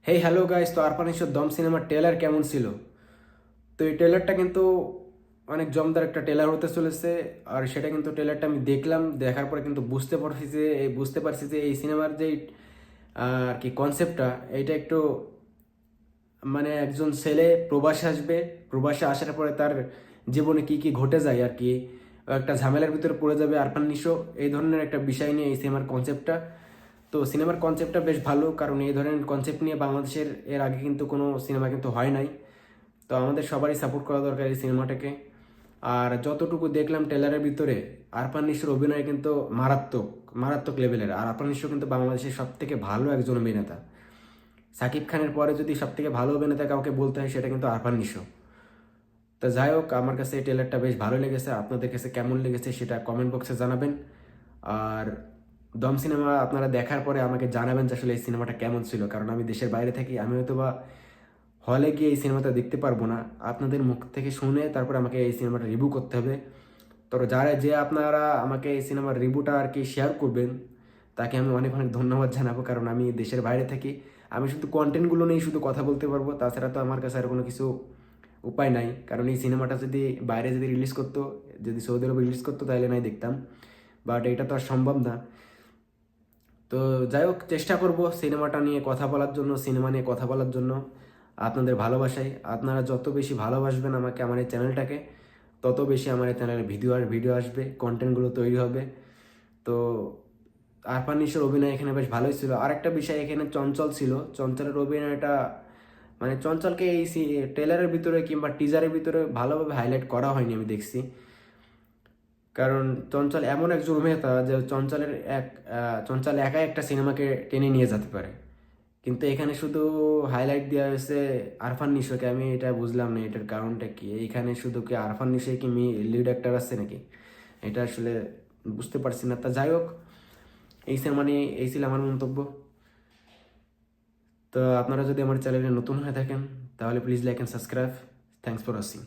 Hey hello guys, তো আরফান নিশোর দম সিনেমার ট্রেলার কেমন ছিল? তো এই ট্রেলারটা কিন্তু অনেক জমদার একটা ট্রেলার হতে চলেছে। আর সেটা কিন্তু ট্রেলারটা আমি দেখলাম, দেখার পরে কিন্তু বুঝতে পারছি যে এই সিনেমার যে আর কি কনসেপ্টটা, এইটা একটু মানে একজন ছেলে প্রবাসে আসবে, প্রবাসে আসার পরে তার জীবনে কি কি ঘটে যায় আর কি, একটা ঝামেলার ভিতরে পড়ে যাবে আরফান নিশো, এই ধরনের একটা বিষয় নিয়ে এই সিনেমার কনসেপ্টটা। তো সিনেমার কনসেপ্টটা বেশ ভালো, কারণ এই ধরনের কনসেপ্ট নিয়ে বাংলাদেশের এর আগে কিন্তু কোনো সিনেমা কিন্তু হয় নাই। তো আমাদের সবারই সাপোর্ট করা দরকার এই সিনেমাটাকে। আর যতটুকু দেখলাম ট্রেলারের ভিতরে, আরফান নিশোর অভিনয় কিন্তু মারাত্মক মারাত্মক লেভেলের। আর আরফান নিশো কিন্তু বাংলাদেশের সব থেকে ভালো একজন অভিনেতা। সাকিব খানের পরে যদি সব থেকে ভালো অভিনেতা কাউকে বলতে হয়, সেটা কিন্তু আরফান নিশো। তো যাই হোক, আমার কাছে এই ট্রেলারটা বেশ ভালো লেগেছে। আপনাদের কাছে কেমন লেগেছে সেটা কমেন্ট বক্সে জানাবেন। আর দম সিনেমা আপনারা দেখার পরে আমাকে জানাবেন যে আসলে এই সিনেমাটা কেমন ছিল, কারণ আমি দেশের বাইরে থাকি, আমি হয়তো বা হলে গিয়ে এই সিনেমাটা দেখতে পারবো না। আপনাদের মুখ থেকে শুনে তারপর আমাকে এই সিনেমাটা রিভিউ করতে হবে। তো আপনারা আমাকে এই সিনেমার রিভিউটা আর কি শেয়ার করবেন, তাকে আমি অনেক অনেক ধন্যবাদ জানাবো, কারণ আমি দেশের বাইরে থাকি। আমি শুধু কন্টেন্টগুলো নিয়েই শুধু কথা বলতে পারবো, তাছাড়া তো আমার কাছে আর কোনো কিছু উপায় নাই। কারণ এই সিনেমাটা যদি বাইরে যদি রিলিজ করতো, যদি সৌদি আরবে রিলিজ করতো, তাহলে নাই দেখতাম। বাট এটা তো আর সম্ভব না। তো যাই হোক, চেষ্টা করব সিনেমাটা নিয়ে কথা বলার জন্য, সিনেমা নিয়ে কথা বলার জন্য। আপনাদের ভালোবাসাই, আপনারা যত বেশি ভালোবাসবেন আমাকে, আমার এই চ্যানেলটাকে, তত বেশি আমার এই চ্যানেলে ভিডিও আসবে, কন্টেন্টগুলো তৈরি হবে। তো আরফান নিশোর অভিনয় এখানে বেশ ভালোই ছিল। আর একটা বিষয়, এখানে চঞ্চল ছিল, চঞ্চলের অভিনয়টা মানে চঞ্চলকে এই ট্রেলারের ভিতরে কিংবা টিজারের ভিতরে ভালোভাবে হাইলাইট করা হয়নি আমি দেখছি। কারণ চঞ্চল এমন একজন অভিনেতা যে চঞ্চল একাই একটা সিনেমাকে টেনে নিয়ে যেতে পারে। কিন্তু এখানে শুধু হাইলাইট দেওয়া হয়েছে আরফান নিশোকে। আমি এটা বুঝলাম না, এটার কারণটা কি? এইখানে শুধু কি আরফান নিশোই কি লিড অ্যাক্টার আছে নাকি? এটা আসলে বুঝতে পারছি না। তা যাই হোক, এই সিনেমা নিয়ে এই ছিল আমার মন্তব্য। তো আপনারা যদি আমার চ্যানেলে নতুন হয়ে থাকেন, তাহলে please like and subscribe. Thanks for watching.